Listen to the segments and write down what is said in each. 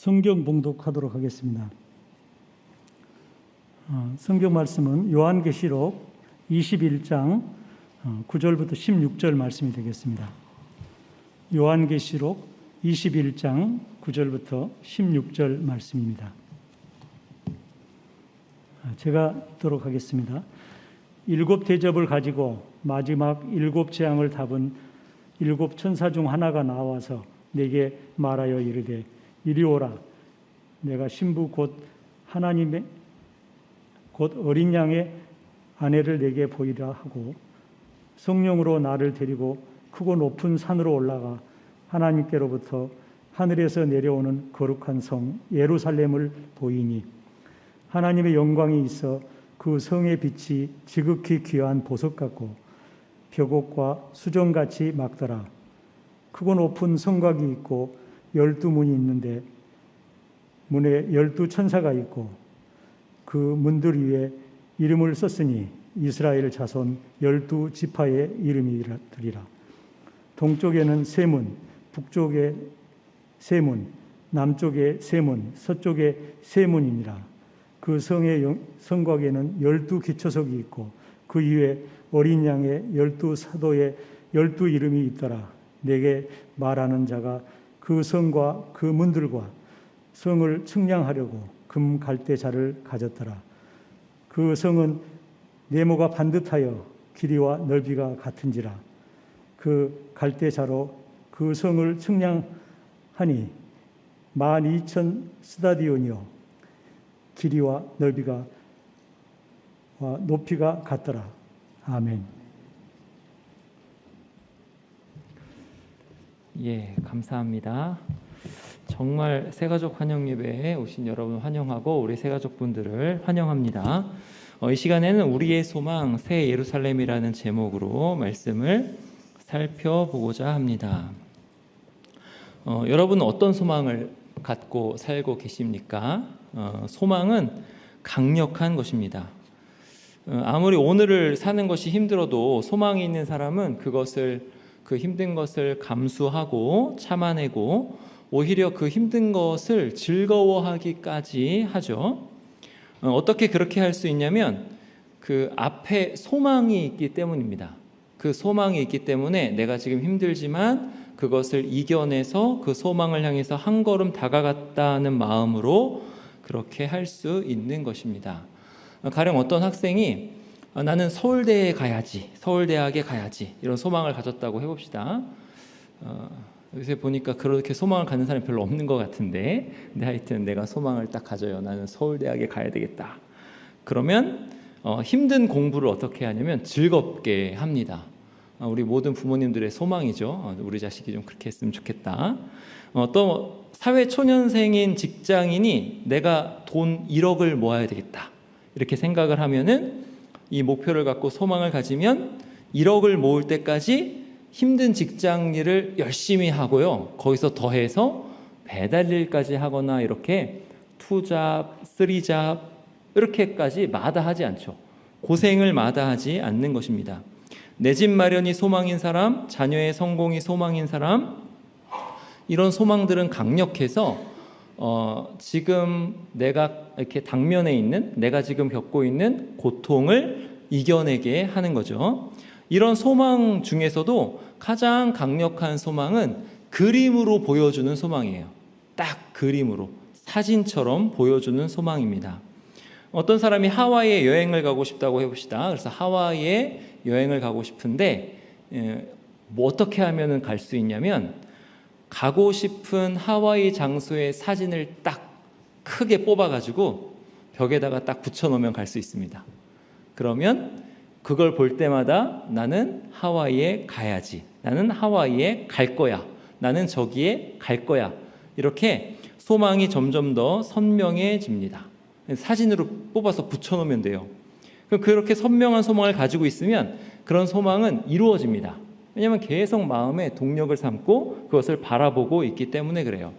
성경 봉독하도록 하겠습니다. 성경 말씀은 요한계시록 21장 9절부터 16절 말씀이 되겠습니다. 요한계시록 21장 9절부터 16절 말씀입니다. 제가 읽도록 하겠습니다. 일곱 대접을 가지고 마지막 일곱 재앙을 담은 일곱 천사 중 하나가 나와서 내게 말하여 이르되 이리 오라. 내가 신부 곧 하나님의 곧 어린 양의 아내를 내게 보이라 하고 성령으로 나를 데리고 크고 높은 산으로 올라가 하나님께로부터 하늘에서 내려오는 거룩한 성 예루살렘을 보이니 하나님의 영광이 있어 그 성의 빛이 지극히 귀한 보석 같고 벽옥과 수정같이 막더라. 크고 높은 성곽이 있고 12문이 있는데 문에 12천사가 있고 그 문들 위에 이름을 썼으니 이스라엘 자손 12지파의 이름이리라. 동쪽에는 세 문, 북쪽에 세 문, 남쪽에 세 문, 서쪽에 세 문이니라. 그 성의 성곽에는 12기초석이 있고 그 위에 어린 양의 12사도의 12 이름이 있더라. 내게 말하는 자가 그 성과 그 문들과 성을 측량하려고 금 갈대자를 가졌더라. 그 성은 네모가 반듯하여 길이와 넓이가 같은지라. 그 갈대자로 그 성을 측량하니 12,000 스다디온이요 길이와 넓이가 높이가 같더라. 아멘. 예, 감사합니다. 정말 새가족 환영 예배에 오신 여러분 환영하고 우리 새가족분들을 환영합니다. 이 시간에는 우리의 소망 새 예루살렘이라는 제목으로 말씀을 살펴보고자 합니다. 여러분은 어떤 소망을 갖고 살고 계십니까? 소망은 강력한 것입니다. 아무리 오늘을 사는 것이 힘들어도 소망이 있는 사람은 그 힘든 것을 감수하고 참아내고 오히려 그 힘든 것을 즐거워하기까지 하죠. 어떻게 그렇게 할 수 있냐면 그 앞에 소망이 있기 때문입니다. 그 소망이 있기 때문에 내가 지금 힘들지만 그것을 이겨내서 그 소망을 향해서 한 걸음 다가갔다는 마음으로 그렇게 할 수 있는 것입니다. 가령 어떤 학생이 나는 서울대에 가야지, 서울대학에 가야지 이런 소망을 가졌다고 해봅시다. 요새 보니까 그렇게 소망을 갖는 사람이 별로 없는 것 같은데 근데 하여튼 내가 소망을 딱 가져요. 나는 서울대학에 가야 되겠다. 그러면 힘든 공부를 어떻게 하냐면 즐겁게 합니다. 우리 모든 부모님들의 소망이죠. 우리 자식이 좀 그렇게 했으면 좋겠다. 또 사회 초년생인 직장인이 내가 돈 1억을 모아야 되겠다 이렇게 생각을 하면은 이 목표를 갖고 소망을 가지면 1억을 모을 때까지 힘든 직장 일을 열심히 하고요. 거기서 더해서 배달 일까지 하거나 이렇게 2잡, 3잡 이렇게까지 마다하지 않죠. 고생을 마다하지 않는 것입니다. 내 집 마련이 소망인 사람, 자녀의 성공이 소망인 사람, 이런 소망들은 강력해서 지금 내가 이렇게 당면에 있는 내가 지금 겪고 있는 고통을 이겨내게 하는 거죠. 이런 소망 중에서도 가장 강력한 소망은 그림으로 보여주는 소망이에요. 딱 그림으로 사진처럼 보여주는 소망입니다. 어떤 사람이 하와이에 여행을 가고 싶다고 해봅시다. 그래서 하와이에 여행을 가고 싶은데 뭐 어떻게 하면 갈 수 있냐면 가고 싶은 하와이 장소의 사진을 딱 크게 뽑아가지고 벽에다가 딱 붙여놓으면 갈 수 있습니다. 그러면 그걸 볼 때마다 나는 하와이에 가야지, 나는 하와이에 갈 거야, 나는 저기에 갈 거야 이렇게 소망이 점점 더 선명해집니다. 사진으로 뽑아서 붙여놓으면 돼요. 그렇게 선명한 소망을 가지고 있으면 그런 소망은 이루어집니다. 왜냐하면 계속 마음에 동력을 삼고 그것을 바라보고 있기 때문에 그래요.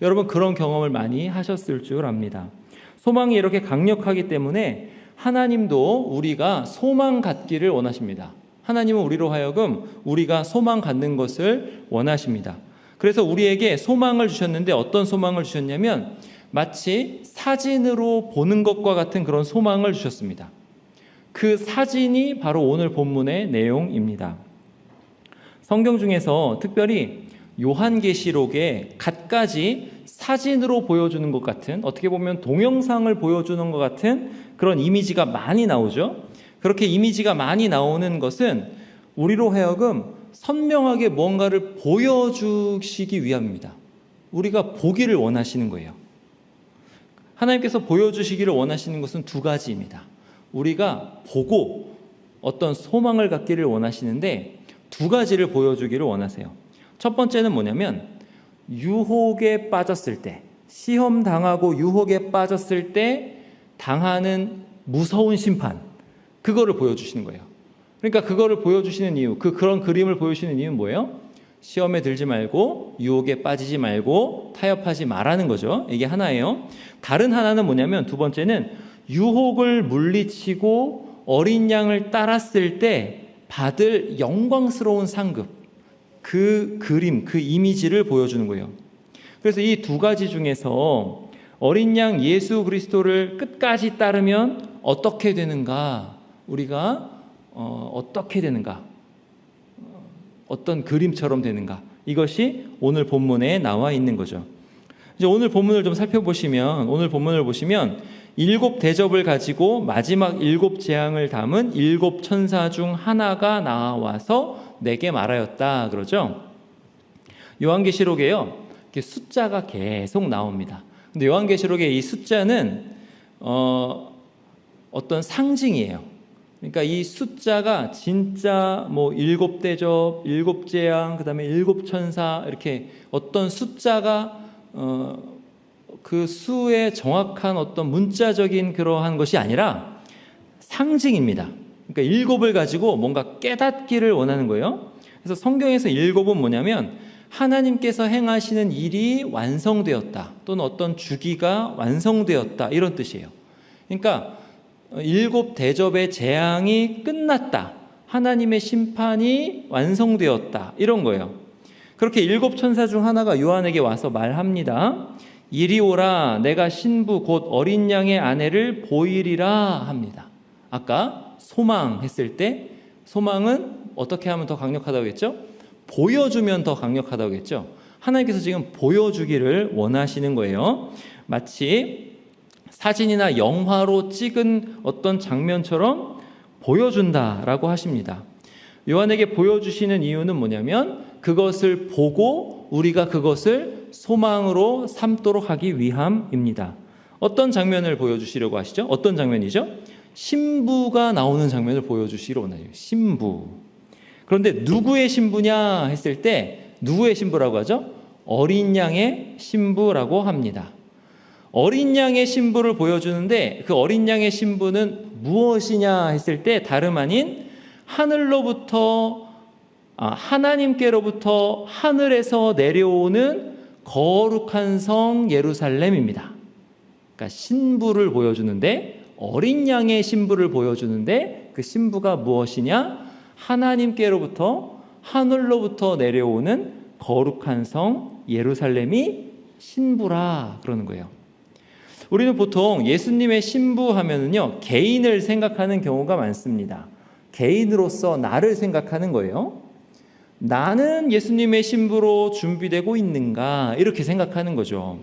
여러분 그런 경험을 많이 하셨을 줄 압니다. 소망이 이렇게 강력하기 때문에 하나님도 우리가 소망 갖기를 원하십니다. 하나님은 우리로 하여금 우리가 소망 갖는 것을 원하십니다. 그래서 우리에게 소망을 주셨는데 어떤 소망을 주셨냐면 마치 사진으로 보는 것과 같은 그런 소망을 주셨습니다. 그 사진이 바로 오늘 본문의 내용입니다. 성경 중에서 특별히 요한계시록에 갖가지 사진으로 보여주는 것 같은, 어떻게 보면 동영상을 보여주는 것 같은 그런 이미지가 많이 나오죠. 그렇게 이미지가 많이 나오는 것은 우리로 하여금 선명하게 뭔가를 보여주시기 위함입니다. 우리가 보기를 원하시는 거예요. 하나님께서 보여주시기를 원하시는 것은 두 가지입니다. 우리가 보고 어떤 소망을 갖기를 원하시는데 두 가지를 보여주기를 원하세요. 첫 번째는 뭐냐면 유혹에 빠졌을 때, 시험 당하고 유혹에 빠졌을 때 당하는 무서운 심판, 그거를 보여주시는 거예요. 그러니까 그거를 보여주시는 이유, 그런 그림을 보여주시는 이유는 뭐예요? 시험에 들지 말고 유혹에 빠지지 말고 타협하지 말라는 거죠. 이게 하나예요. 다른 하나는 뭐냐면 두 번째는 유혹을 물리치고 어린 양을 따랐을 때 받을 영광스러운 상급, 그 그림, 그 이미지를 보여주는 거예요. 그래서 이 두 가지 중에서 어린 양 예수 그리스도를 끝까지 따르면 어떻게 되는가, 우리가 어떻게 되는가, 어떤 그림처럼 되는가, 이것이 오늘 본문에 나와 있는 거죠. 이제 오늘 본문을 좀 살펴보시면, 오늘 본문을 보시면 일곱 대접을 가지고 마지막 일곱 재앙을 담은 일곱 천사 중 하나가 나와서 내게 말하였다 그러죠. 요한계시록에요, 이렇게 숫자가 계속 나옵니다. 근데 요한계시록의 이 숫자는 어떤 상징이에요. 그러니까 이 숫자가 진짜 뭐 일곱 대접, 일곱 재앙, 그다음에 일곱 천사, 이렇게 어떤 숫자가 그 수의 정확한 어떤 문자적인 그러한 것이 아니라 상징입니다. 그러니까 일곱을 가지고 뭔가 깨닫기를 원하는 거예요. 그래서 성경에서 일곱은 뭐냐면 하나님께서 행하시는 일이 완성되었다, 또는 어떤 주기가 완성되었다, 이런 뜻이에요. 그러니까 일곱 대접의 재앙이 끝났다, 하나님의 심판이 완성되었다, 이런 거예요. 그렇게 일곱 천사 중 하나가 요한에게 와서 말합니다. 이리 오라, 내가 신부 곧 어린 양의 아내를 보이리라 합니다. 아까 소망했을 때 소망은 어떻게 하면 더 강력하다고 했죠? 보여주면 더 강력하다고 했죠. 하나님께서 지금 보여주기를 원하시는 거예요. 마치 사진이나 영화로 찍은 어떤 장면처럼 보여준다라고 하십니다. 요한에게 보여주시는 이유는 뭐냐면 그것을 보고 우리가 그것을 소망으로 삼도록 하기 위함입니다. 어떤 장면을 보여주시려고 하시죠? 어떤 장면이죠? 신부가 나오는 장면을 보여주시기로 원해요. 신부. 그런데 누구의 신부냐 했을 때 누구의 신부라고 하죠? 어린 양의 신부라고 합니다. 어린 양의 신부를 보여주는데 그 어린 양의 신부는 무엇이냐 했을 때 다름 아닌 하나님께로부터 하늘에서 내려오는 거룩한 성 예루살렘입니다. 그러니까 신부를 보여주는데, 어린 양의 신부를 보여주는데 그 신부가 무엇이냐? 하나님께로부터 하늘로부터 내려오는 거룩한 성 예루살렘이 신부라 그러는 거예요. 우리는 보통 예수님의 신부 하면은요, 개인을 생각하는 경우가 많습니다. 개인으로서 나를 생각하는 거예요. 나는 예수님의 신부로 준비되고 있는가, 이렇게 생각하는 거죠.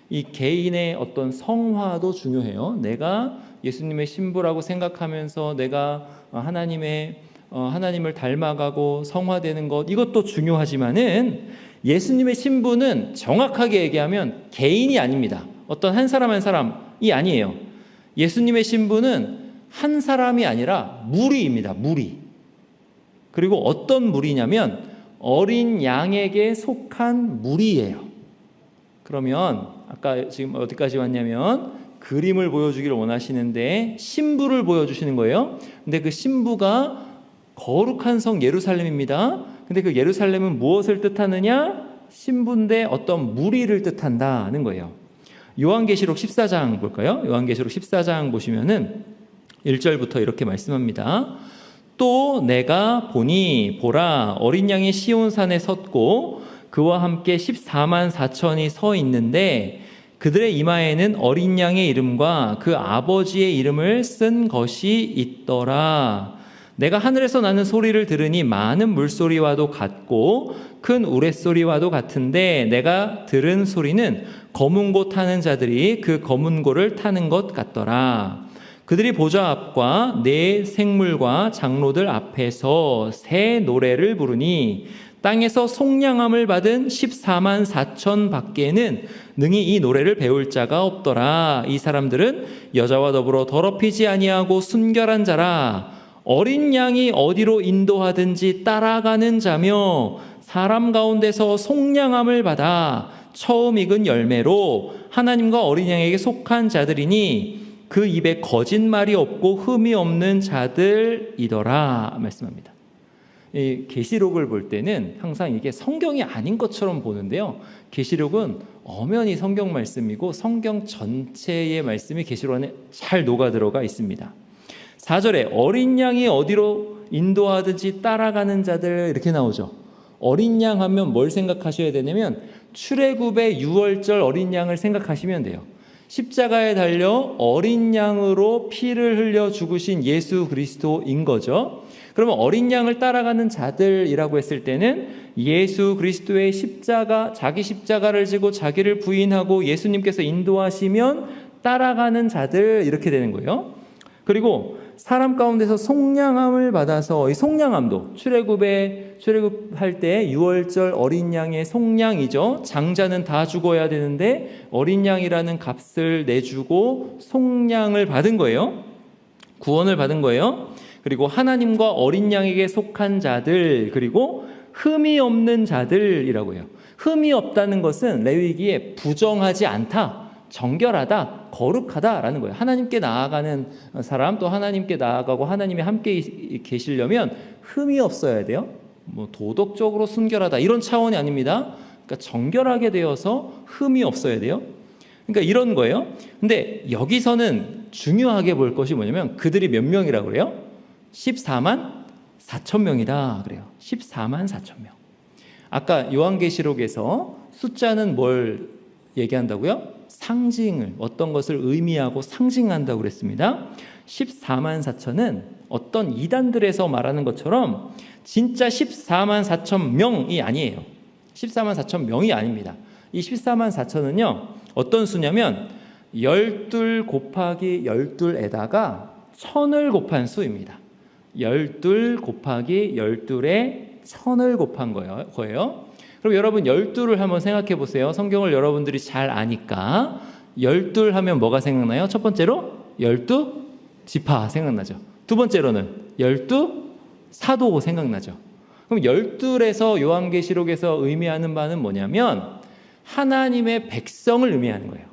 이 개인의 어떤 성화도 중요해요. 내가 예수님의 신부라고 생각하면서 내가 하나님을 닮아가고 성화되는 것, 이것도 중요하지만은 예수님의 신부는 정확하게 얘기하면 개인이 아닙니다. 어떤 한 사람 한 사람이 아니에요. 예수님의 신부는 한 사람이 아니라 무리입니다. 무리. 그리고 어떤 무리냐면 어린 양에게 속한 무리예요. 그러면 아까 지금 어디까지 왔냐면 그림을 보여주기를 원하시는데 신부를 보여주시는 거예요. 근데 그 신부가 거룩한 성 예루살렘입니다. 근데 그 예루살렘은 무엇을 뜻하느냐? 신부인데 어떤 무리를 뜻한다는 거예요. 요한계시록 14장 볼까요? 요한계시록 14장 보시면은 1절부터 이렇게 말씀합니다. 또 내가 보니 보라, 어린 양이 시온산에 섰고 그와 함께 14만 4천이 서 있는데 그들의 이마에는 어린 양의 이름과 그 아버지의 이름을 쓴 것이 있더라. 내가 하늘에서 나는 소리를 들으니 많은 물소리와도 같고 큰 우레소리와도 같은데 내가 들은 소리는 검은 고 타는 자들이 그 검은 고를 타는 것 같더라. 그들이 보좌 앞과 네 생물과 장로들 앞에서 새 노래를 부르니 땅에서 속량함을 받은 14만 4천 밖에는 능히 이 노래를 배울 자가 없더라. 이 사람들은 여자와 더불어 더럽히지 아니하고 순결한 자라. 어린 양이 어디로 인도하든지 따라가는 자며 사람 가운데서 속량함을 받아 처음 익은 열매로 하나님과 어린 양에게 속한 자들이니 그 입에 거짓말이 없고 흠이 없는 자들이더라 말씀합니다. 이 계시록을 볼 때는 항상 이게 성경이 아닌 것처럼 보는데요. 계시록은 엄연히 성경 말씀이고 성경 전체의 말씀이 계시록 안에 잘 녹아 들어가 있습니다. 4절에 어린 양이 어디로 인도하든지 따라가는 자들 이렇게 나오죠. 어린 양 하면 뭘 생각하셔야 되냐면 출애굽의 유월절 어린 양을 생각하시면 돼요. 십자가에 달려 어린 양으로 피를 흘려 죽으신 예수 그리스도인 거죠. 그러면 어린 양을 따라가는 자들이라고 했을 때는 예수 그리스도의 십자가, 자기 십자가를 지고 자기를 부인하고 예수님께서 인도하시면 따라가는 자들 이렇게 되는 거예요. 그리고 사람 가운데서 속량함을 받아서 이 속량함도 출애굽할 때 유월절 어린 양의 속량이죠. 장자는 다 죽어야 되는데 어린 양이라는 값을 내주고 속량을 받은 거예요. 구원을 받은 거예요. 그리고 하나님과 어린 양에게 속한 자들, 그리고 흠이 없는 자들이라고 해요. 흠이 없다는 것은 레위기에 부정하지 않다, 정결하다, 거룩하다라는 거예요. 하나님께 나아가는 사람, 또 하나님께 나아가고 하나님이 함께 계시려면 흠이 없어야 돼요. 뭐 도덕적으로 순결하다 이런 차원이 아닙니다. 그러니까 정결하게 되어서 흠이 없어야 돼요. 그러니까 이런 거예요. 근데 여기서는 중요하게 볼 것이 뭐냐면 그들이 몇 명이라고 그래요? 14만 4천 명이다 그래요. 14만 4천 명. 아까 요한계시록에서 숫자는 뭘 얘기한다고요? 상징을, 어떤 것을 의미하고 상징한다고 그랬습니다. 14만 4천은 어떤 이단들에서 말하는 것처럼 진짜 14만 4천 명이 아니에요. 14만 4천 명이 아닙니다. 이 14만 4천은요 어떤 수냐면 12 곱하기 12에다가 1000을 곱한 수입니다. 12 곱하기 12에 1000을 곱한 거예요. 그럼 여러분 12를 한번 생각해 보세요. 성경을 여러분들이 잘 아니까 12 하면 뭐가 생각나요? 첫 번째로 12지파 생각나죠. 두 번째로는 12사도 생각나죠. 그럼 12에서 요한계시록에서 의미하는 바는 뭐냐면 하나님의 백성을 의미하는 거예요.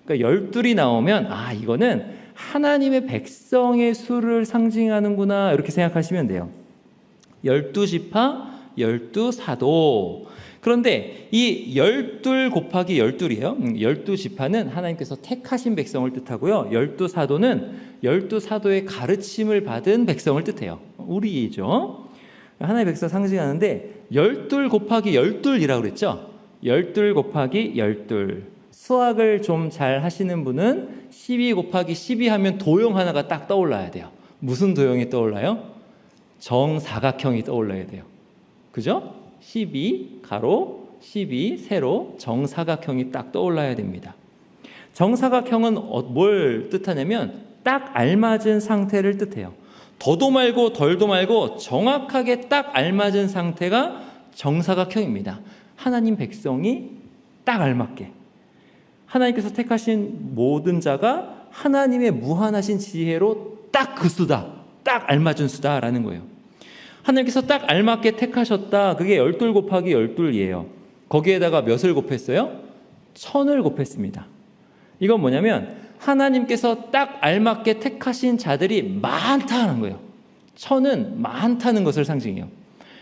그러니까 12이 나오면 이거는 하나님의 백성의 수를 상징하는구나 이렇게 생각하시면 돼요. 12지파, 12사도. 그런데 이 12 곱하기 12이에요. 12지파는 하나님께서 택하신 백성을 뜻하고요. 12사도는 12사도의 가르침을 받은 백성을 뜻해요. 우리죠. 하나님의 백성 상징하는데 12 곱하기 12이라고 그랬죠. 12 곱하기 12. 수학을 좀 잘 하시는 분은 12 곱하기 12 하면 도형 하나가 딱 떠올라야 돼요. 무슨 도형이 떠올라요? 정사각형이 떠올라야 돼요. 그죠? 12 가로 12 세로 정사각형이 딱 떠올라야 됩니다. 정사각형은 뭘 뜻하냐면 딱 알맞은 상태를 뜻해요. 더도 말고 덜도 말고 정확하게 딱 알맞은 상태가 정사각형입니다. 하나님 백성이 딱 알맞게 하나님께서 택하신 모든 자가 하나님의 무한하신 지혜로 딱 그 수다, 딱 알맞은 수다라는 거예요. 하나님께서 딱 알맞게 택하셨다. 그게 12 곱하기 12이에요. 거기에다가 몇을 곱했어요? 1000을 곱했습니다. 이건 뭐냐면 하나님께서 딱 알맞게 택하신 자들이 많다는 거예요. 1000은 많다는 것을 상징해요.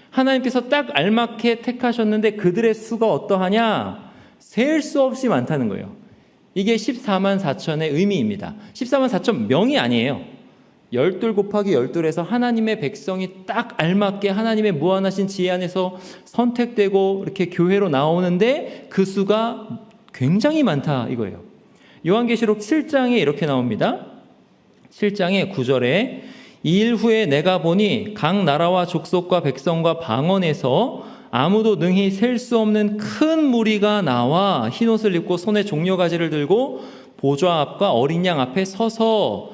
하나님께서 딱 알맞게 택하셨는데 그들의 수가 어떠하냐? 셀 수 없이 많다는 거예요. 이게 14만 4천의 의미입니다. 14만 4천 명이 아니에요. 열둘 곱하기 열둘에서 하나님의 백성이 딱 알맞게 하나님의 무한하신 지혜 안에서 선택되고 이렇게 교회로 나오는데 그 수가 굉장히 많다 이거예요. 요한계시록 7장에 이렇게 나옵니다. 7장의 9절에 이 일 후에 내가 보니 각 나라와 족속과 백성과 방언에서 아무도 능히 셀 수 없는 큰 무리가 나와 흰옷을 입고 손에 종려가지를 들고 보좌 앞과 어린 양 앞에 서서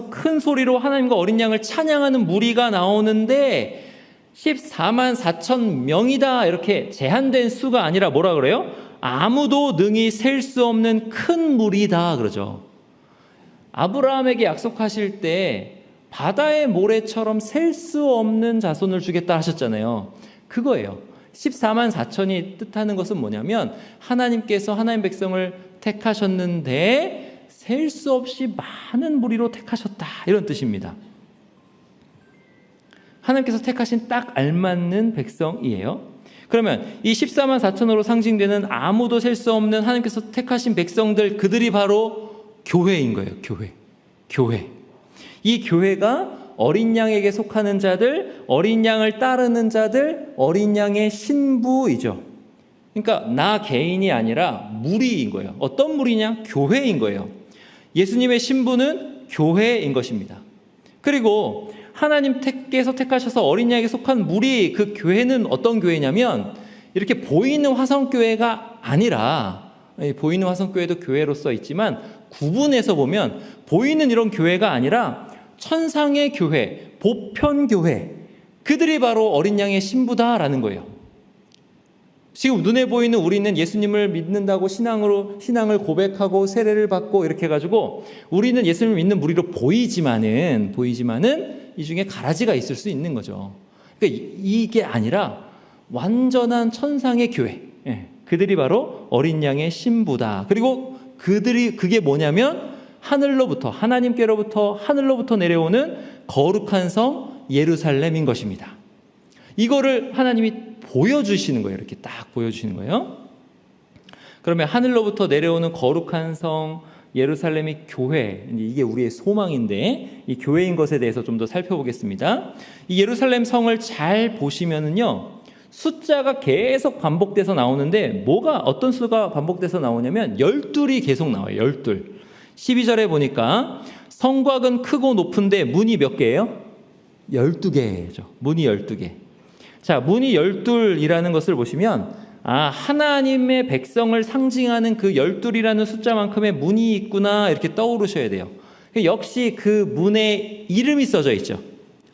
큰 소리로 하나님과 어린 양을 찬양하는 무리가 나오는데 14만 4천 명이다 이렇게 제한된 수가 아니라 뭐라 그래요? 아무도 능히 셀 수 없는 큰 무리다 그러죠. 아브라함에게 약속하실 때 바다의 모래처럼 셀 수 없는 자손을 주겠다 하셨잖아요. 그거예요. 14만 4천이 뜻하는 것은 뭐냐면 하나님께서 하나님 백성을 택하셨는데 셀 수 없이 많은 무리로 택하셨다 이런 뜻입니다. 하나님께서 택하신 딱 알맞는 백성이에요. 그러면 이 14만 4천으로 상징되는 아무도 셀 수 없는 하나님께서 택하신 백성들, 그들이 바로 교회인 거예요. 교회. 이 교회가 어린 양에게 속하는 자들, 어린 양을 따르는 자들, 어린 양의 신부이죠. 그러니까 나 개인이 아니라 무리인 거예요. 어떤 무리냐? 교회인 거예요. 예수님의 신부는 교회인 것입니다. 그리고 하나님께서 택하셔서 어린 양에게 속한 무리, 그 교회는 어떤 교회냐면 이렇게 보이는 화성교회가 아니라, 보이는 화성교회도 교회로서 있지만 구분해서 보면 보이는 이런 교회가 아니라 천상의 교회, 보편교회, 그들이 바로 어린 양의 신부다라는 거예요. 지금 눈에 보이는 우리는 예수님을 믿는다고 신앙을 고백하고 세례를 받고 이렇게 해가지고 우리는 예수님을 믿는 무리로 보이지만은 이 중에 가라지가 있을 수 있는 거죠. 그러니까 이게 아니라 완전한 천상의 교회, 그들이 바로 어린 양의 신부다. 그리고 그게 뭐냐면 하나님께로부터 하늘로부터 내려오는 거룩한 성 예루살렘인 것입니다. 이거를 하나님이 보여주시는 거예요. 이렇게 딱 보여주시는 거예요. 그러면 하늘로부터 내려오는 거룩한 성 예루살렘이 교회, 이게 우리의 소망인데 이 교회인 것에 대해서 좀 더 살펴보겠습니다. 이 예루살렘 성을 잘 보시면은요, 숫자가 계속 반복돼서 나오는데 어떤 수가 반복돼서 나오냐면 12이 계속 나와요. 12. 12절에 보니까 성곽은 크고 높은데 문이 몇 개예요? 12개죠. 문이 12개. 자, 문이 12이라는 것을 보시면 하나님의 백성을 상징하는 그 12이라는 숫자만큼의 문이 있구나 이렇게 떠오르셔야 돼요. 역시 그 문에 이름이 써져 있죠.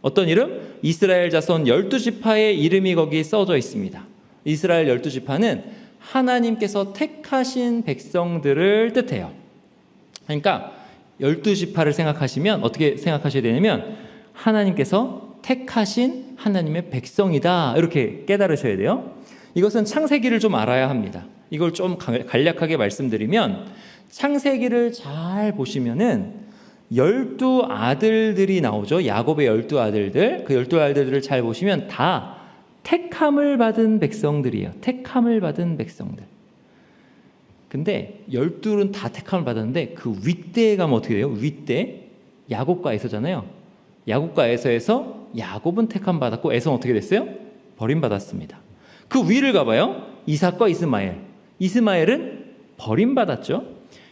어떤 이름? 이스라엘 자손 12지파의 이름이 거기 써져 있습니다. 이스라엘 12지파는 하나님께서 택하신 백성들을 뜻해요. 그러니까 12지파를 생각하시면 어떻게 생각하셔야 되냐면 하나님께서 택하신 하나님의 백성이다 이렇게 깨달으셔야 돼요. 이것은 창세기를 좀 알아야 합니다. 이걸 좀 간략하게 말씀드리면 창세기를 잘 보시면은 12아들들이 나오죠. 야곱의 12아들들. 그 12아들들을 잘 보시면 다 택함을 받은 백성들이에요. 택함을 받은 백성들. 근데 12은 다 택함을 받았는데 그 윗대에 가면 어떻게 돼요? 윗대 야곱과 에서잖아요. 야곱과 에서에서 야곱은 택함 받았고 에서는 어떻게 됐어요? 버림받았습니다. 그 위를 가봐요. 이삭과 이스마엘은 버림받았죠.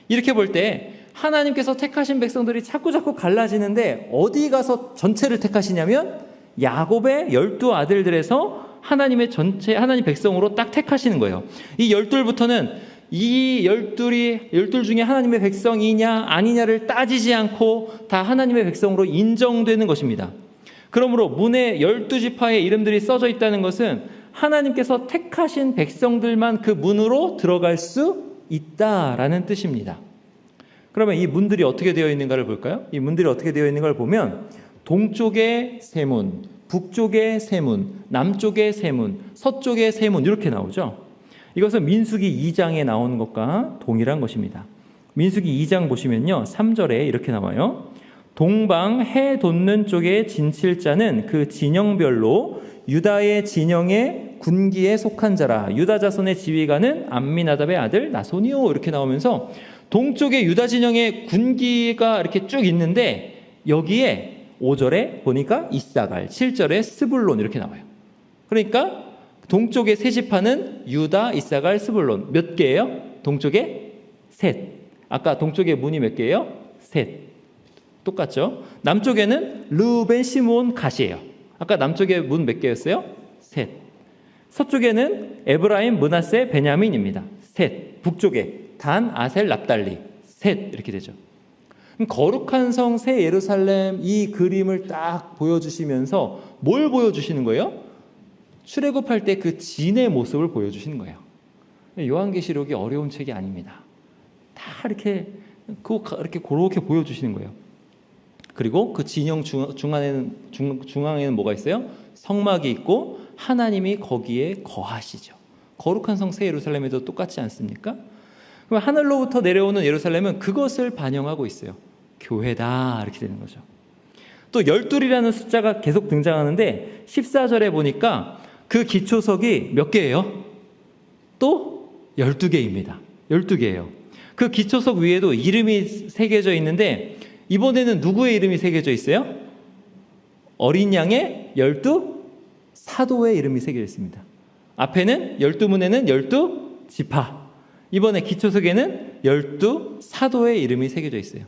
이렇게 볼 때 하나님께서 택하신 백성들이 자꾸 갈라지는데 어디 가서 전체를 택하시냐면 야곱의 12아들들에서 하나님 백성으로 딱 택하시는 거예요. 이 12부터는 이 12 중에 하나님의 백성이냐 아니냐를 따지지 않고 다 하나님의 백성으로 인정되는 것입니다. 그러므로 문에 12지파의 이름들이 써져 있다는 것은 하나님께서 택하신 백성들만 그 문으로 들어갈 수 있다라는 뜻입니다. 그러면 이 문들이 어떻게 되어 있는가를 볼까요? 이 문들이 어떻게 되어 있는가를 보면 동쪽에 세 문, 북쪽에 세 문, 남쪽에 세 문, 서쪽에 세 문 이렇게 나오죠. 이것은 민수기 2장에 나오는 것과 동일한 것입니다. 민수기 2장 보시면요, 3절에 이렇게 나와요. 동방 해 돋는 쪽의 진칠자는 그 진영별로 유다의 진영의 군기에 속한 자라. 유다 자손의 지휘관은 암미나답의 아들 나손이요. 이렇게 나오면서 동쪽에 유다 진영의 군기가 이렇게 쭉 있는데 여기에 5절에 보니까 이사갈, 7절에 스불론 이렇게 나와요. 그러니까 동쪽의 세 지파는 유다, 이사갈, 스불론. 몇 개예요? 동쪽에 셋. 아까 동쪽의 문이 몇 개예요? 셋. 똑같죠? 남쪽에는 르벤, 시몬, 갓이에요. 아까 남쪽의 문 몇 개였어요? 셋. 서쪽에는 에브라임, 므낫세, 베냐민입니다. 셋. 북쪽에 단, 아셀, 납달리. 셋. 이렇게 되죠. 거룩한 성 새 예루살렘 이 그림을 딱 보여주시면서 뭘 보여주시는 거예요? 출애굽할 때 그 진의 모습을 보여주시는 거예요. 요한계시록이 어려운 책이 아닙니다. 다 이렇게 그렇게 보여주시는 거예요. 그리고 그 진영 중앙에는 뭐가 있어요? 성막이 있고 하나님이 거기에 거하시죠. 거룩한 성 새 예루살렘에도 똑같지 않습니까? 그럼 하늘로부터 내려오는 예루살렘은 그것을 반영하고 있어요. 교회다 이렇게 되는 거죠. 또 12이라는 숫자가 계속 등장하는데 14절에 보니까 그 기초석이 몇 개예요? 또 12개입니다. 12개예요. 그 기초석 위에도 이름이 새겨져 있는데 이번에는 누구의 이름이 새겨져 있어요? 어린 양의 12사도의 이름이 새겨져 있습니다. 앞에는 12문에는 12지파, 이번에 기초석에는 12사도의 이름이 새겨져 있어요.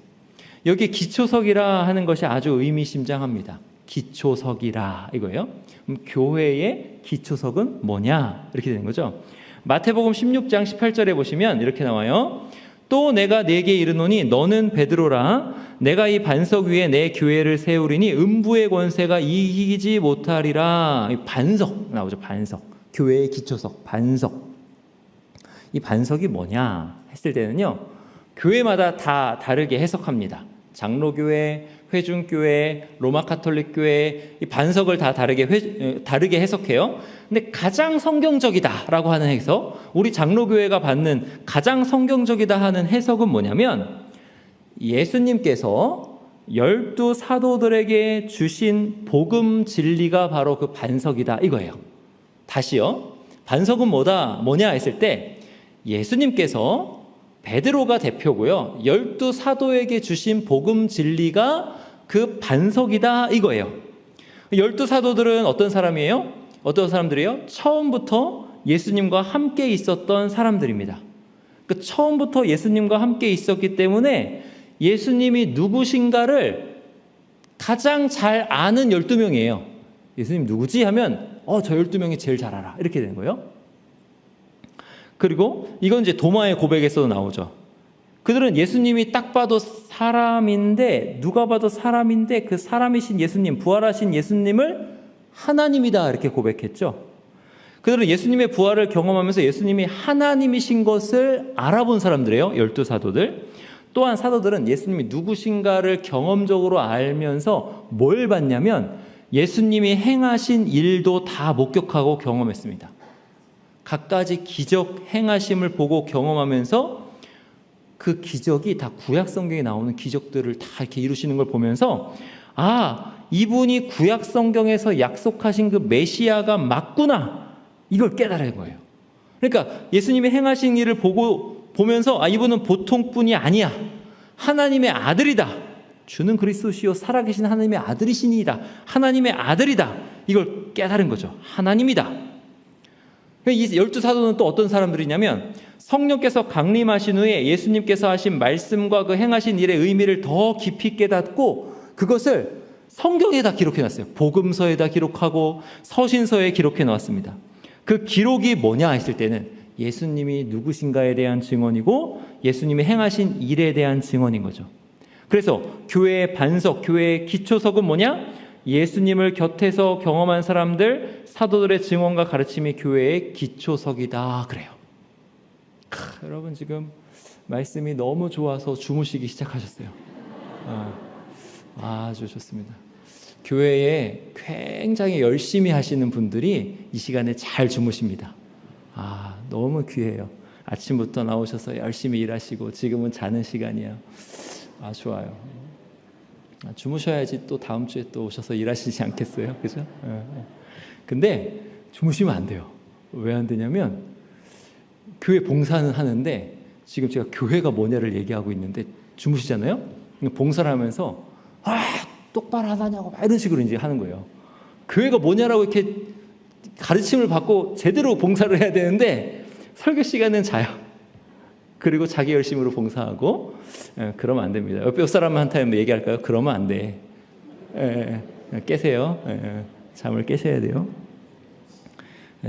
여기 기초석이라 하는 것이 아주 의미심장합니다. 기초석이라 이거예요. 그럼 교회의 기초석은 뭐냐? 이렇게 되는 거죠. 마태복음 16장 18절에 보시면 이렇게 나와요. 또 내가 네게 이르노니 너는 베드로라. 내가 이 반석 위에 내 교회를 세우리니 음부의 권세가 이기지 못하리라. 반석 나오죠. 반석. 교회의 기초석, 반석. 이 반석이 뭐냐 했을 때는요, 교회마다 다 다르게 해석합니다. 장로교회, 회중교회, 로마카톨릭교회, 이 반석을 다 다르게 해석해요. 근데 가장 성경적이다라고 하는 해석, 우리 장로교회가 받는 가장 성경적이다 하는 해석은 뭐냐면, 예수님께서 12사도들에게 주신 복음 진리가 바로 그 반석이다 이거예요. 다시요, 반석은 뭐냐 했을 때 예수님께서 베드로가 대표고요, 12사도에게 주신 복음 진리가 그 반석이다 이거예요. 12사도들은 어떤 사람이에요? 어떤 사람들이에요? 처음부터 예수님과 함께 있었던 사람들입니다. 그 처음부터 예수님과 함께 있었기 때문에 예수님이 누구신가를 가장 잘 아는 12명이에요. 예수님 누구지? 하면 저 12명이 제일 잘 알아. 이렇게 되는 거예요. 그리고 이건 이제 도마의 고백에서도 나오죠. 그들은 예수님이 딱 봐도 사람인데, 누가 봐도 사람인데 그 사람이신 예수님, 부활하신 예수님을 하나님이다 이렇게 고백했죠. 그들은 예수님의 부활을 경험하면서 예수님이 하나님이신 것을 알아본 사람들이에요. 12사도들. 또한 사도들은 예수님이 누구신가를 경험적으로 알면서 뭘 봤냐면 예수님이 행하신 일도 다 목격하고 경험했습니다. 갖가지 기적 행하심을 보고 경험하면서 그 기적이 다 구약 성경에 나오는 기적들을 다 이렇게 이루시는 걸 보면서 이분이 구약 성경에서 약속하신 그 메시아가 맞구나, 이걸 깨달은 거예요. 그러니까 예수님이 행하신 일을 보면서 이분은 보통 분이 아니야, 하나님의 아들이다, 주는 그리스도시요 살아계신 하나님의 아들이시니이다, 하나님의 아들이다, 이걸 깨달은 거죠. 하나님이다. 이 12사도는 또 어떤 사람들이냐면 성령께서 강림하신 후에 예수님께서 하신 말씀과 그 행하신 일의 의미를 더 깊이 깨닫고 그것을 성경에다 기록해 놨어요. 복음서에다 기록하고 서신서에 기록해 놨습니다. 그 기록이 뭐냐 했을 때는 예수님이 누구신가에 대한 증언이고 예수님이 행하신 일에 대한 증언인 거죠. 그래서 교회의 반석, 교회의 기초석은 뭐냐? 예수님을 곁에서 경험한 사람들, 사도들의 증언과 가르침이 교회의 기초석이다 그래요. 여러분 지금 말씀이 너무 좋아서 주무시기 시작하셨어요. 아주 좋습니다. 교회에 굉장히 열심히 하시는 분들이 이 시간에 잘 주무십니다. 너무 귀해요. 아침부터 나오셔서 열심히 일하시고 지금은 자는 시간이야. 좋아요. 주무셔야지 또 다음 주에 또 오셔서 일하시지 않겠어요? 그죠? 근데 주무시면 안 돼요. 왜 안 되냐면 교회 봉사는 하는데 지금 제가 교회가 뭐냐를 얘기하고 있는데 주무시잖아요? 봉사를 하면서 똑바로 안 하냐고 막 이런 식으로 이제 하는 거예요. 교회가 뭐냐라고 이렇게 가르침을 받고 제대로 봉사를 해야 되는데 설교 시간은 자요. 그리고 자기 열심으로 봉사하고 그러면 안 됩니다. 옆에 사람한테 얘기할까요? 그러면 안 돼. 깨세요. 잠을 깨셔야 돼요.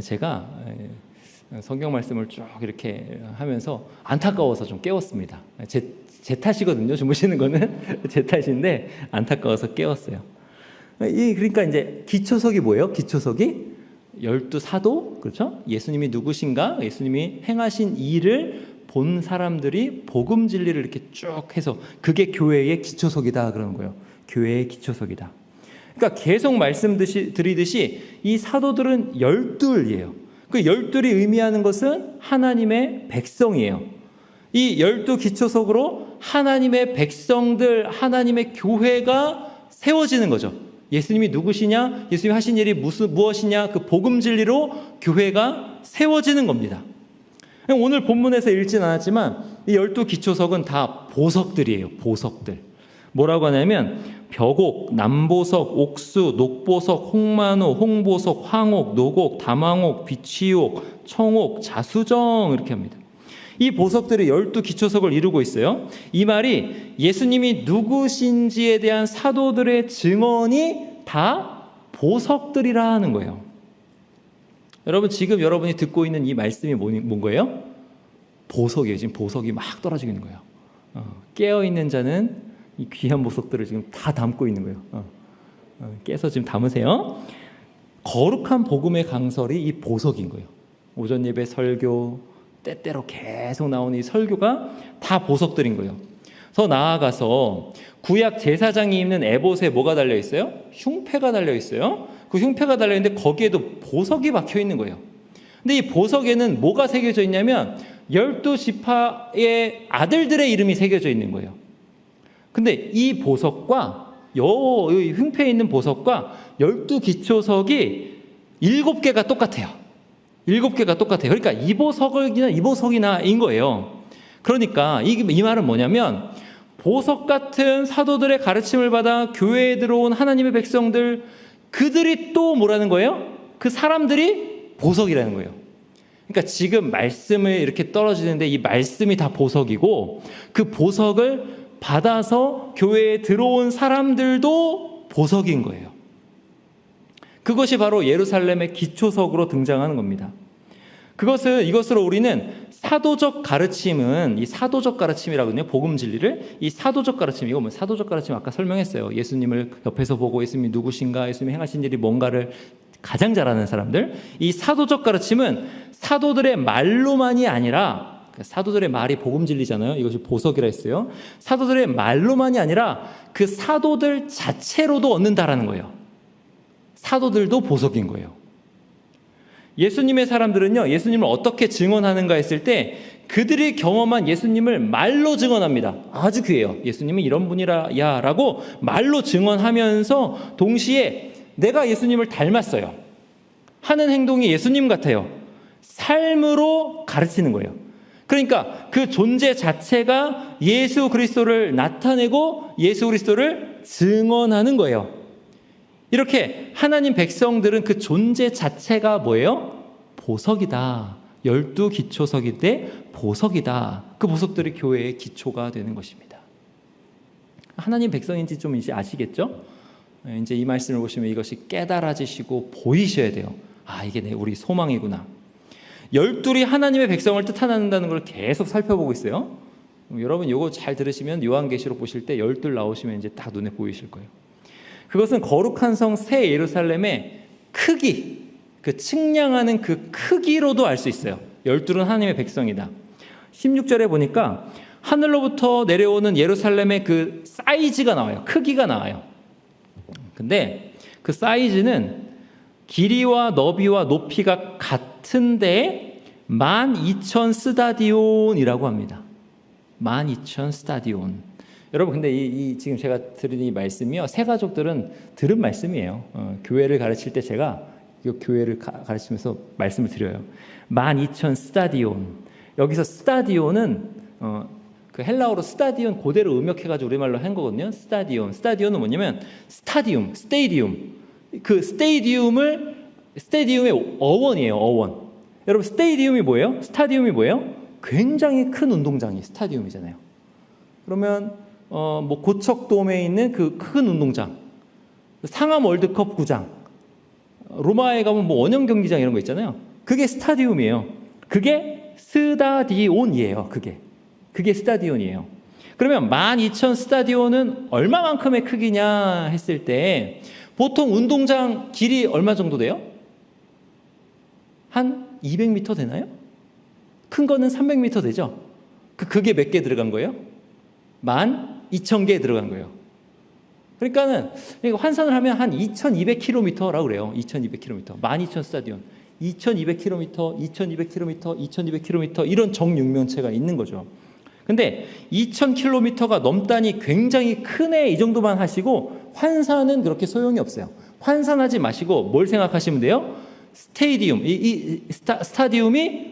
제가 성경 말씀을 쭉 이렇게 하면서 안타까워서 좀 깨웠습니다. 제 탓이거든요. 주무시는 거는 제 탓인데 안타까워서 깨웠어요. 그러니까 이제 기초석이 뭐예요? 기초석이 12사도, 그렇죠? 예수님이 누구신가? 예수님이 행하신 일을 본 사람들이 복음 진리를 이렇게 쭉 해서 그게 교회의 기초석이다 그러는 거예요. 교회의 기초석이다. 그러니까 계속 말씀드리듯이 이 사도들은 12이에요. 그 12이 의미하는 것은 하나님의 백성이에요. 이 12 기초석으로 하나님의 백성들, 하나님의 교회가 세워지는 거죠. 예수님이 누구시냐? 예수님이 하신 일이 무엇이냐? 그 복음 진리로 교회가 세워지는 겁니다. 오늘 본문에서 읽진 않았지만 이 12 기초석은 다 보석들이에요. 보석들. 뭐라고 하냐면 벽옥, 남보석, 옥수, 녹보석, 홍만호, 홍보석, 황옥, 노곡, 담황옥, 비취옥, 청옥, 자수정 이렇게 합니다. 이 보석들이 12 기초석을 이루고 있어요. 이 말이 예수님이 누구신지에 대한 사도들의 증언이 다 보석들이라는 거예요. 여러분 지금 여러분이 듣고 있는 이 말씀이 뭔 거예요? 보석이에요. 지금 보석이 막 떨어지고 있는 거예요. 깨어있는 자는 이 귀한 보석들을 지금 다 담고 있는 거예요. 깨서 지금 담으세요. 거룩한 복음의 강설이 이 보석인 거예요. 오전 예배 설교, 때때로 계속 나오는 이 설교가 다 보석들인 거예요. 더 나아가서 구약 제사장이 입는 에봇에 뭐가 달려 있어요? 흉패가 달려 있어요. 그 흉패가 달려 있는데 거기에도 보석이 박혀 있는 거예요. 근데 이 보석에는 뭐가 새겨져 있냐면 12지파의 아들들의 이름이 새겨져 있는 거예요. 근데 이 보석과 이 흉패에 있는 보석과 12 기초석이 7개가 똑같아요. 7개가 똑같아요. 그러니까 이 보석이나인 거예요. 그러니까 이 말은 뭐냐면 보석 같은 사도들의 가르침을 받아 교회에 들어온 하나님의 백성들, 그들이 또 뭐라는 거예요? 그 사람들이 보석이라는 거예요. 그러니까 지금 말씀을 이렇게 떨어지는데 이 말씀이 다 보석이고 그 보석을 받아서 교회에 들어온 사람들도 보석인 거예요. 그것이 바로 예루살렘의 기초석으로 등장하는 겁니다. 이것으로 우리는 사도적 가르침은, 이 사도적 가르침이라거든요. 복음 진리를. 이 사도적 가르침, 이거 사도적 가르침 아까 설명했어요. 예수님을 옆에서 보고 예수님이 누구신가, 예수님이 행하신 일이 뭔가를 가장 잘 아는 사람들. 이 사도적 가르침은 사도들의 말로만이 아니라, 사도들의 말이 복음 진리잖아요. 이것이 보석이라 했어요. 사도들의 말로만이 아니라 그 사도들 자체로도 얻는다라는 거예요. 사도들도 보석인 거예요. 예수님의 사람들은요, 예수님을 어떻게 증언하는가 했을 때 그들이 경험한 예수님을 말로 증언합니다. 아주 귀해요. 예수님은 이런 분이야 라고 말로 증언하면서 동시에 내가 예수님을 닮았어요. 하는 행동이 예수님 같아요. 삶으로 가르치는 거예요. 그러니까 그 존재 자체가 예수 그리스도를 나타내고 예수 그리스도를 증언하는 거예요. 이렇게 하나님 백성들은 그 존재 자체가 뭐예요? 보석이다. 12 기초석인데 보석이다. 그 보석들이 교회의 기초가 되는 것입니다. 하나님 백성인지 좀 이제 아시겠죠? 이제 이 말씀을 보시면 이것이 깨달아지시고 보이셔야 돼요. 아, 이게 우리 소망이구나. 12이 하나님의 백성을 뜻한다는 걸 계속 살펴보고 있어요. 여러분 이거 잘 들으시면 요한계시록 보실 때 12 나오시면 이제 딱 눈에 보이실 거예요. 그것은 거룩한 성 새 예루살렘의 크기, 그 측량하는 그 크기로도 알 수 있어요. 12는 하나님의 백성이다. 16절에 보니까 하늘로부터 내려오는 예루살렘의 그 사이즈가 나와요. 크기가 나와요. 근데 그 사이즈는 길이와 너비와 높이가 같은데 12,000 스타디온이라고 합니다. 12,000 스타디온. 여러분 근데 지금 제가 드린 이 말씀이요, 새 가족들은 들은 말씀이에요. 교회를 가르칠 때 제가 이 교회를 가르치면서 말씀을 드려요. 12,000 스타디온. 여기서 스타디온은 그 헬라어로 스타디온 그대로 음역해가지고 우리말로 한 거거든요. 스타디온은 뭐냐면 스테디움. 그 스테디움의 어원이에요. 어원. 여러분 스테디움이 뭐예요? 스타디움이 뭐예요? 굉장히 큰 운동장이 스타디움이잖아요. 그러면 뭐 고척돔에 있는 그 큰 운동장, 상암 월드컵 구장, 로마에 가면 뭐 원형 경기장 이런 거 있잖아요. 그게 스타디움이에요. 그게 스타디온이에요. 그게 스타디온이에요. 그러면 12,000 스타디온은 얼마만큼의 크기냐 했을 때 보통 운동장 길이 얼마 정도 돼요? 한 200m 되나요? 큰 거는 300m 되죠? 그게 몇 개 들어간 거예요? 12,000개 들어간 거예요. 그러니까는 환산을 하면 한 2,200km라고 그래요. 2,200km. 12,000 스타디온. 2,200km, 2,200km, 2,200km 이런 정육면체가 있는 거죠. 근데 2,000km가 넘다니 굉장히 크네 이 정도만 하시고 환산은 그렇게 소용이 없어요. 환산하지 마시고 뭘 생각하시면 돼요? 스타디움이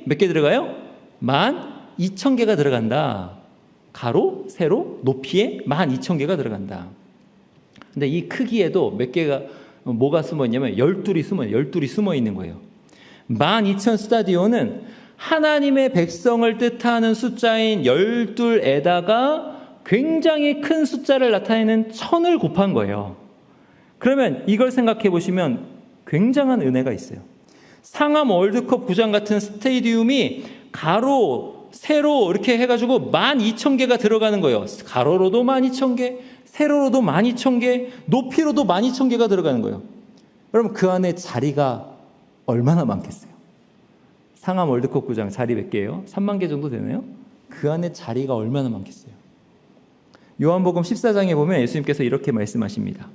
몇 개 들어가요? 12,000개가 들어간다. 가로, 세로, 높이에 12,000개가 들어간다. 근데 이 크기에도 몇 개가 뭐가 숨어 있냐면 12이 숨어 있는 거예요. 12,000 스타디온은 하나님의 백성을 뜻하는 숫자인 12에다가 굉장히 큰 숫자를 나타내는 1000을 곱한 거예요. 그러면 이걸 생각해 보시면 굉장한 은혜가 있어요. 상암 월드컵 구장 같은 스테디움이 가로, 세로 이렇게 해가지고 12,000개가 들어가는 거예요. 가로로도 12,000개, 세로로도 12,000개, 높이로도 12,000개가 들어가는 거예요. 여러분 그 안에 자리가 얼마나 많겠어요? 상암 월드컵 구장 자리 몇 개예요? 3만 개 정도 되나요? 그 안에 자리가 얼마나 많겠어요? 요한복음 14장에 보면 예수님께서 이렇게 말씀하십니다.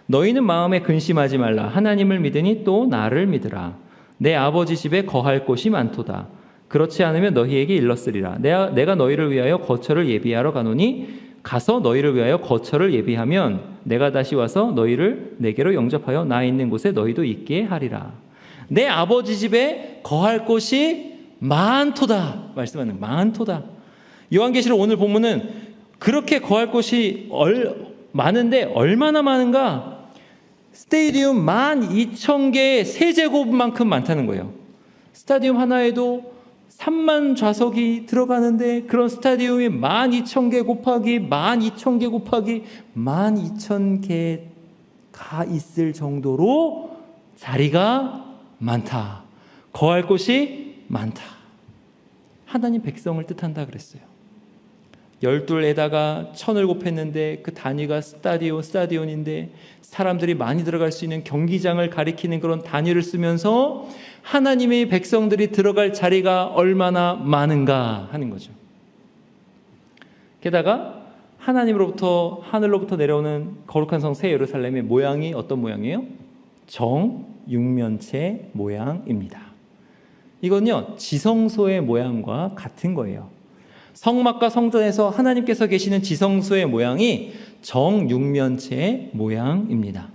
너희는 마음에 근심하지 말라. 하나님을 믿으니 또 나를 믿으라. 내 아버지 집에 거할 곳이 많도다. 그렇지 않으면 너희에게 일렀으리라. 내가 너희를 위하여 거처를 예비하러 가노니 가서 너희를 위하여 거처를 예비하면 내가 다시 와서 너희를 내게로 영접하여 나 있는 곳에 너희도 있게 하리라. 내 아버지 집에 거할 곳이 많도다. 말씀하는 많도다. 요한계시록 오늘 본문은 그렇게 거할 곳이 많은데 얼마나 많은가? 스테디움 12,000개의 세제곱만큼 많다는 거예요. 스타디움 하나에도 3만 좌석이 들어가는데 그런 스타디움이 12,000개 곱하기 12,000개 곱하기 12,000개가 있을 정도로 자리가 많다. 거할 곳이 많다. 하나님 백성을 뜻한다 그랬어요. 12에다가 1000을 곱했는데 그 단위가 스타디온인데 사람들이 많이 들어갈 수 있는 경기장을 가리키는 그런 단위를 쓰면서 하나님의 백성들이 들어갈 자리가 얼마나 많은가 하는 거죠. 게다가 하늘로부터 내려오는 거룩한 성 새 예루살렘의 모양이 어떤 모양이에요? 정육면체 모양입니다. 이건요 지성소의 모양과 같은 거예요. 성막과 성전에서 하나님께서 계시는 지성소의 모양이 정육면체의 모양입니다.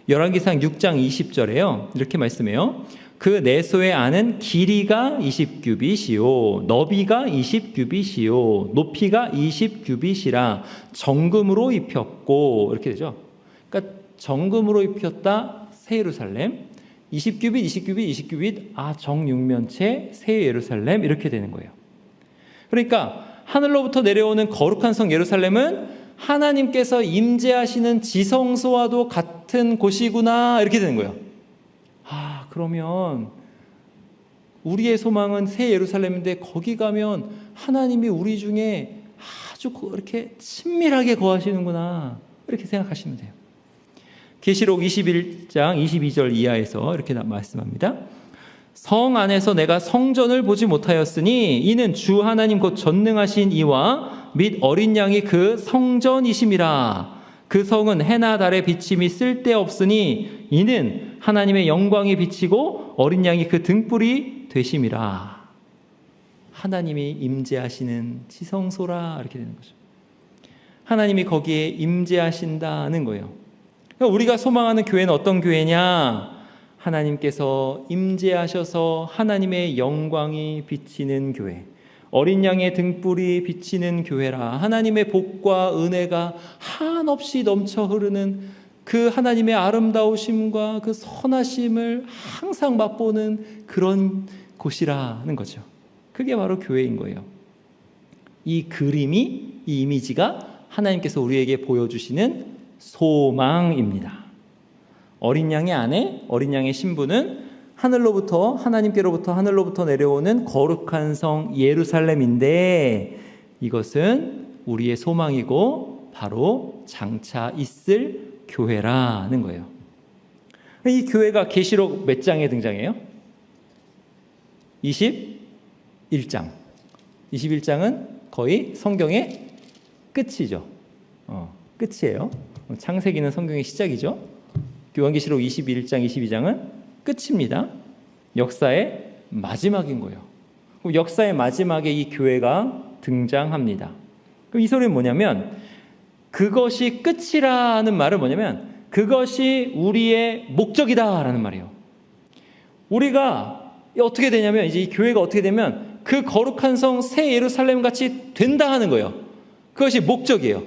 열왕기상 6장 20절에요. 이렇게 말씀해요. 그 내소의 안은 길이가 20규빗이요 너비가 20규빗이요 높이가 20규빗이라 정금으로 입혔고 이렇게 되죠. 그러니까 정금으로 입혔다 새 예루살렘 20규빗 정육면체 새 예루살렘 이렇게 되는 거예요. 그러니까 하늘로부터 내려오는 거룩한 성 예루살렘은 하나님께서 임재하시는 지성소와도 같은 곳이구나 이렇게 되는 거예요. 그러면 우리의 소망은 새 예루살렘인데 거기 가면 하나님이 우리 중에 아주 이렇게 친밀하게 거하시는구나 이렇게 생각하시면 돼요. 계시록 21장 22절 이하에서 이렇게 말씀합니다. 성 안에서 내가 성전을 보지 못하였으니 이는 주 하나님 곧 전능하신 이와 및 어린 양이 그 성전이심이라. 그 성은 해나 달의 비침이 쓸데없으니 이는 하나님의 영광이 비치고 어린 양이 그 등불이 되심이라. 하나님이 임재하시는 지성소라 이렇게 되는 거죠. 하나님이 거기에 임재하신다는 거예요. 그러니까 우리가 소망하는 교회는 어떤 교회냐? 하나님께서 임재하셔서 하나님의 영광이 비치는 교회. 어린 양의 등불이 비치는 교회라. 하나님의 복과 은혜가 한없이 넘쳐 흐르는 그 하나님의 아름다우심과 그 선하심을 항상 맛보는 그런 곳이라는 거죠. 그게 바로 교회인 거예요. 이 그림이, 이 이미지가 하나님께서 우리에게 보여주시는 소망입니다. 어린 양의 아내, 어린 양의 신부는 하늘로부터, 하나님께로부터 하늘로부터 내려오는 거룩한 성 예루살렘인데, 이것은 우리의 소망이고 바로 장차 있을 교회라는 거예요. 이 교회가 계시록 몇 장에 등장해요? 21장. 21장은 거의 성경의 끝이죠. 끝이에요. 창세기는 성경의 시작이죠. 요한계시록 21장, 22장은 끝입니다. 역사의 마지막인 거예요. 역사의 마지막에 이 교회가 등장합니다. 이 소리는 뭐냐면, 그것이 끝이라는 말은 뭐냐면 그것이 우리의 목적이다라는 말이에요. 우리가 어떻게 되냐면, 이제 이 교회가 어떻게 되면 그 거룩한 성 새 예루살렘 같이 된다 하는 거예요. 그것이 목적이에요.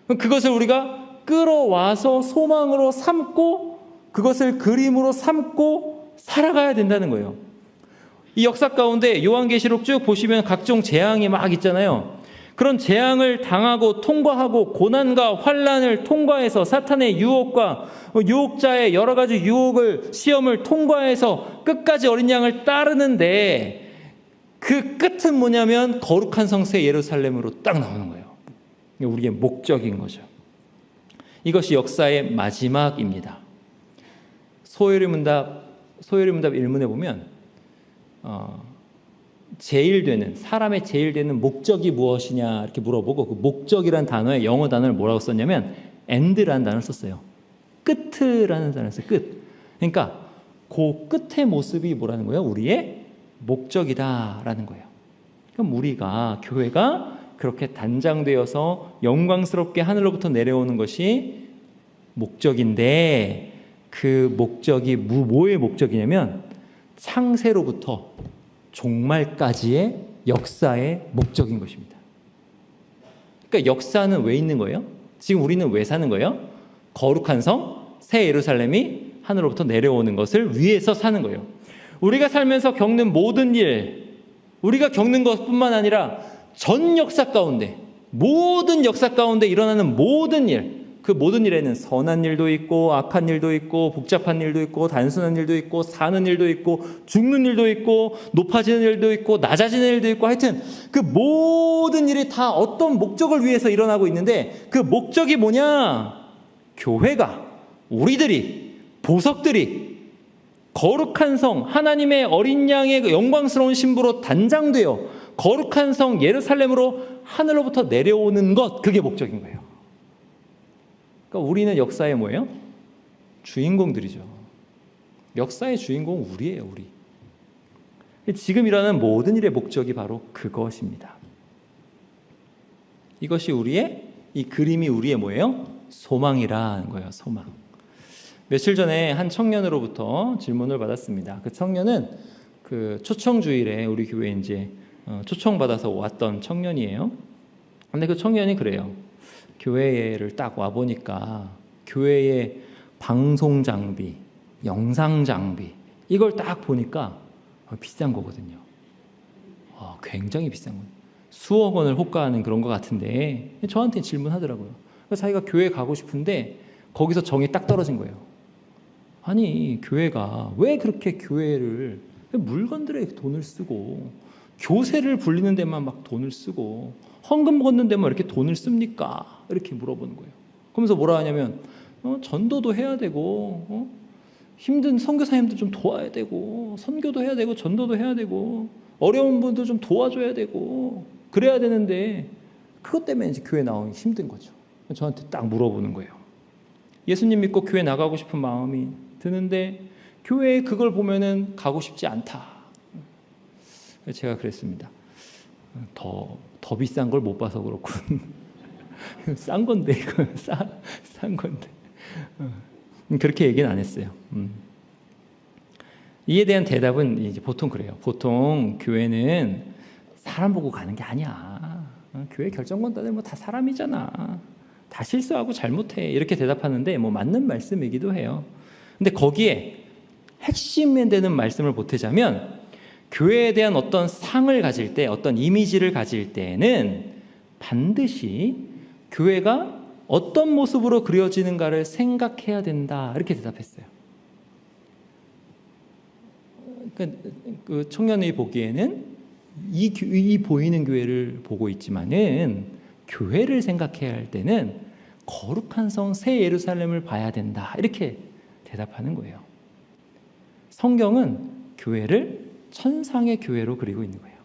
그것을 우리가 끌어와서 소망으로 삼고 그것을 그림으로 삼고 살아가야 된다는 거예요. 이 역사 가운데 요한계시록 쭉 보시면 각종 재앙이 막 있잖아요. 그런 재앙을 당하고 통과하고 고난과 환난을 통과해서 사탄의 유혹과 유혹자의 여러 가지 유혹을, 시험을 통과해서 끝까지 어린 양을 따르는데, 그 끝은 뭐냐면 거룩한 성새 예루살렘으로 딱 나오는 거예요. 우리의 목적인 거죠. 이것이 역사의 마지막입니다. 소요리문답 1문에 보면 사람의 제일 되는 목적이 무엇이냐 이렇게 물어보고, 그 목적이란 단어에 영어 단어를 뭐라고 썼냐면 end라는 단어를 썼어요. 끝이라는 단어를 썼어요. 끝. 그러니까 그 끝의 모습이 뭐라는 거예요? 우리의 목적이다라는 거예요. 그럼 우리가, 교회가 그렇게 단장되어서 영광스럽게 하늘로부터 내려오는 것이 목적인데, 그 목적이 뭐의 목적이냐면 창세로부터 종말까지의 역사의 목적인 것입니다. 그러니까 역사는 왜 있는 거예요? 지금 우리는 왜 사는 거예요? 거룩한 성 새 예루살렘이 하늘로부터 내려오는 것을 위해서 사는 거예요. 우리가 살면서 겪는 모든 일, 우리가 겪는 것뿐만 아니라 전 역사 가운데, 모든 역사 가운데 일어나는 모든 일, 그 모든 일에는 선한 일도 있고 악한 일도 있고 복잡한 일도 있고 단순한 일도 있고 사는 일도 있고 죽는 일도 있고 높아지는 일도 있고 낮아지는 일도 있고, 하여튼 그 모든 일이 다 어떤 목적을 위해서 일어나고 있는데, 그 목적이 뭐냐? 교회가, 우리들이, 보석들이 거룩한 성, 하나님의 어린 양의 영광스러운 신부로 단장되어 거룩한 성 예루살렘으로 하늘로부터 내려오는 것, 그게 목적인 거예요. 그러니까 우리는 역사의 뭐예요? 주인공들이죠. 역사의 주인공은 우리예요, 우리. 지금 일어나는 모든 일의 목적이 바로 그것입니다. 이것이 우리의, 이 그림이 우리의 뭐예요? 소망이라는 거예요, 소망. 며칠 전에 한 청년으로부터 질문을 받았습니다. 그 청년은 그 초청주일에 우리 교회에 이제 초청받아서 왔던 청년이에요. 근데 그 청년이 그래요. 교회를 딱 와보니까 교회의 방송 장비, 영상 장비, 이걸 딱 보니까 비싼 거거든요. 굉장히 비싼 거예요. 수억 원을 호가하는 그런 것 같은데, 저한테 질문하더라고요. 자기가 교회 가고 싶은데 거기서 정이 딱 떨어진 거예요. 아니, 교회가 왜 그렇게 교회를, 물건들에 돈을 쓰고 교세를 불리는 데만 막 돈을 쓰고 헌금 걷는 데만 이렇게 돈을 씁니까? 이렇게 물어보는 거예요. 그러면서 뭐라 하냐면 전도도 해야 되고 힘든 선교사님들 좀 도와야 되고 선교도 해야 되고 전도도 해야 되고 어려운 분들 좀 도와줘야 되고 그래야 되는데, 그것 때문에 이제 교회 나오기 힘든 거죠. 저한테 딱 물어보는 거예요. 예수님 믿고 교회 나가고 싶은 마음이 드는데 교회에 그걸 보면은 가고 싶지 않다. 제가 그랬습니다. 더 비싼 걸 못 봐서 그렇군. 싼 건데, 이거 싼 건데. 그렇게 얘기는 안 했어요. 이에 대한 대답은 이제 보통 그래요. 보통 교회는 사람 보고 가는 게 아니야. 교회 결정권자들 뭐 다 사람이잖아. 다 실수하고 잘못해. 이렇게 대답하는데 뭐 맞는 말씀이기도 해요. 근데 거기에 핵심에 되는 말씀을 보태자면 교회에 대한 어떤 상을 가질 때, 어떤 이미지를 가질 때에는 반드시 교회가 어떤 모습으로 그려지는가를 생각해야 된다. 이렇게 대답했어요. 그 청년이 보기에는 이 보이는 교회를 보고 있지만은 교회를 생각해야 할 때는 거룩한 성 새 예루살렘을 봐야 된다. 이렇게 대답하는 거예요. 성경은 교회를 천상의 교회로 그리고 있는 거예요.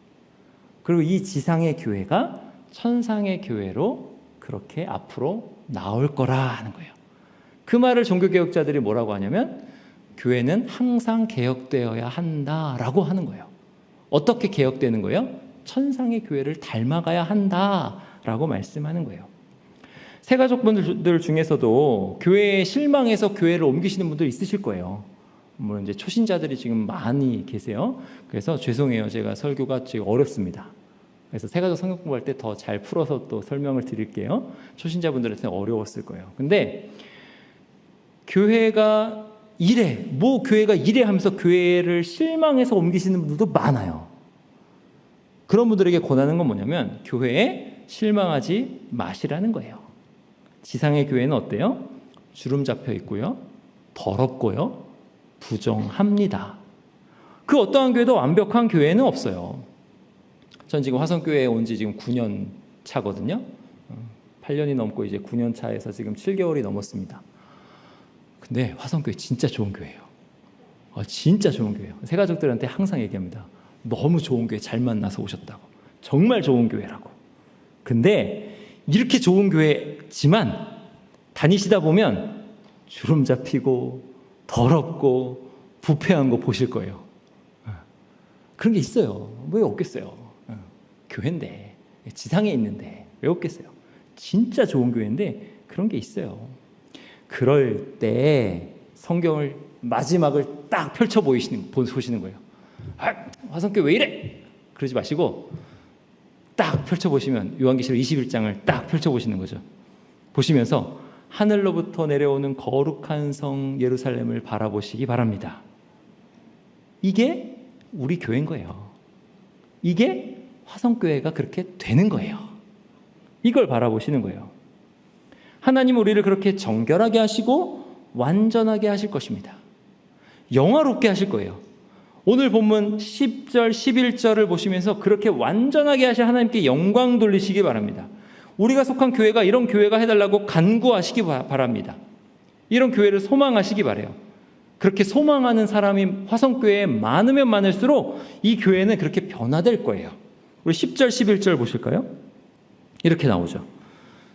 그리고 이 지상의 교회가 천상의 교회로 그렇게 앞으로 나올 거라 하는 거예요. 그 말을 종교개혁자들이 뭐라고 하냐면 교회는 항상 개혁되어야 한다라고 하는 거예요. 어떻게 개혁되는 거예요? 천상의 교회를 닮아가야 한다라고 말씀하는 거예요. 새가족분들 중에서도 교회에 실망해서 교회를 옮기시는 분들 있으실 거예요. 물론 이제 초신자들이 지금 많이 계세요. 그래서 죄송해요. 제가 설교가 지금 어렵습니다. 그래서 새가족 성경 공부할 때 더 잘 풀어서 또 설명을 드릴게요. 초신자분들한테 어려웠을 거예요. 근데 교회가 이래 하면서 교회를 실망해서 옮기시는 분들도 많아요. 그런 분들에게 권하는 건 뭐냐면 교회에 실망하지 마시라는 거예요. 지상의 교회는 어때요? 주름 잡혀 있고요. 더럽고요. 부정합니다. 그 어떠한 교회도 완벽한 교회는 없어요. 전 지금 화성교회에 온 지 지금 9년 차거든요. 8년이 넘고 이제 9년 차에서 지금 7개월이 넘었습니다. 근데 화성교회 진짜 좋은 교회예요. 진짜 좋은 교회예요. 새가족들한테 항상 얘기합니다. 너무 좋은 교회 잘 만나서 오셨다고. 정말 좋은 교회라고. 근데 이렇게 좋은 교회지만 다니시다 보면 주름 잡히고 더럽고 부패한 거 보실 거예요. 그런 게 있어요. 왜 없겠어요? 교회인데, 지상에 있는데 왜 없겠어요? 진짜 좋은 교회인데 그런 게 있어요. 그럴 때 성경을 마지막을 딱 펼쳐 보시는 거예요. 화성교회 왜 이래? 그러지 마시고 딱 펼쳐 보시면 요한계시록 21장을 딱 펼쳐 보시는 거죠. 보시면서 하늘로부터 내려오는 거룩한 성 예루살렘을 바라보시기 바랍니다. 이게 우리 교회인 거예요. 이게 화성교회가 그렇게 되는 거예요. 이걸 바라보시는 거예요. 하나님은 우리를 그렇게 정결하게 하시고 완전하게 하실 것입니다. 영화롭게 하실 거예요. 오늘 본문 10절, 11절을 보시면서 그렇게 완전하게 하실 하나님께 영광 돌리시기 바랍니다. 우리가 속한 교회가 이런 교회가 해달라고 간구하시기 바랍니다. 이런 교회를 소망하시기 바라요. 그렇게 소망하는 사람이 화성교회에 많으면 많을수록 이 교회는 그렇게 변화될 거예요. 우리 10절, 11절 보실까요? 이렇게 나오죠.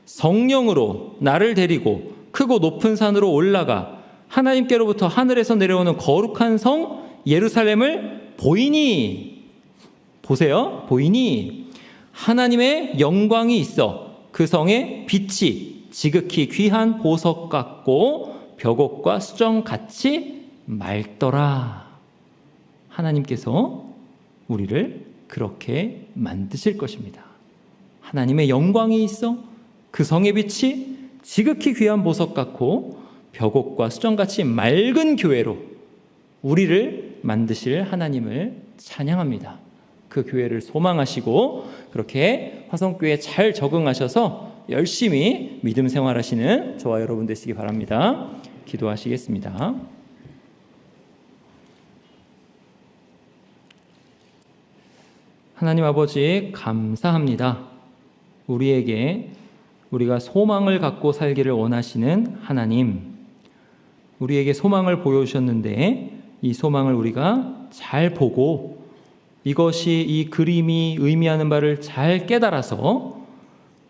성령으로 나를 데리고 크고 높은 산으로 올라가 하나님께로부터 하늘에서 내려오는 거룩한 성 예루살렘을 보이니, 보세요. 보이니 하나님의 영광이 있어 그 성의 빛이 지극히 귀한 보석 같고 벽옥과 수정같이 맑더라. 하나님께서 우리를 그렇게 만드실 것입니다. 하나님의 영광이 있어 그 성의 빛이 지극히 귀한 보석 같고 벽옥과 수정같이 맑은 교회로 우리를 만드실 하나님을 찬양합니다. 그 교회를 소망하시고 그렇게 화성교회에 잘 적응하셔서 열심히 믿음 생활하시는 저와 여러분 되시기 바랍니다. 기도하시겠습니다. 하나님 아버지 감사합니다. 우리가 소망을 갖고 살기를 원하시는 하나님, 우리에게 소망을 보여주셨는데 이 소망을 우리가 잘 보고 이것이 이 그림이 의미하는 바를 잘 깨달아서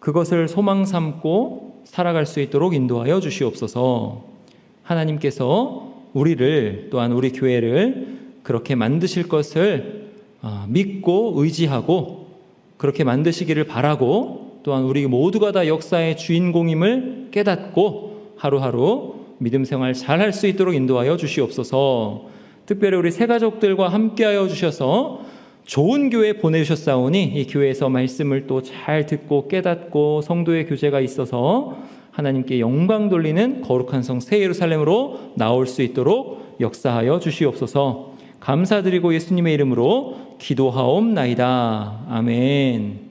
그것을 소망 삼고 살아갈 수 있도록 인도하여 주시옵소서. 하나님께서 우리를 또한 우리 교회를 그렇게 만드실 것을 믿고 의지하고 그렇게 만드시기를 바라고 또한 우리 모두가 다 역사의 주인공임을 깨닫고 하루하루 믿음 생활 잘 할 수 있도록 인도하여 주시옵소서. 특별히 우리 새가족들과 함께하여 주셔서 좋은 교회 보내주셨사오니 이 교회에서 말씀을 또 잘 듣고 깨닫고 성도의 교제가 있어서 하나님께 영광 돌리는 거룩한 성 새 예루살렘으로 나올 수 있도록 역사하여 주시옵소서. 감사드리고 예수님의 이름으로 기도하옵나이다. 아멘.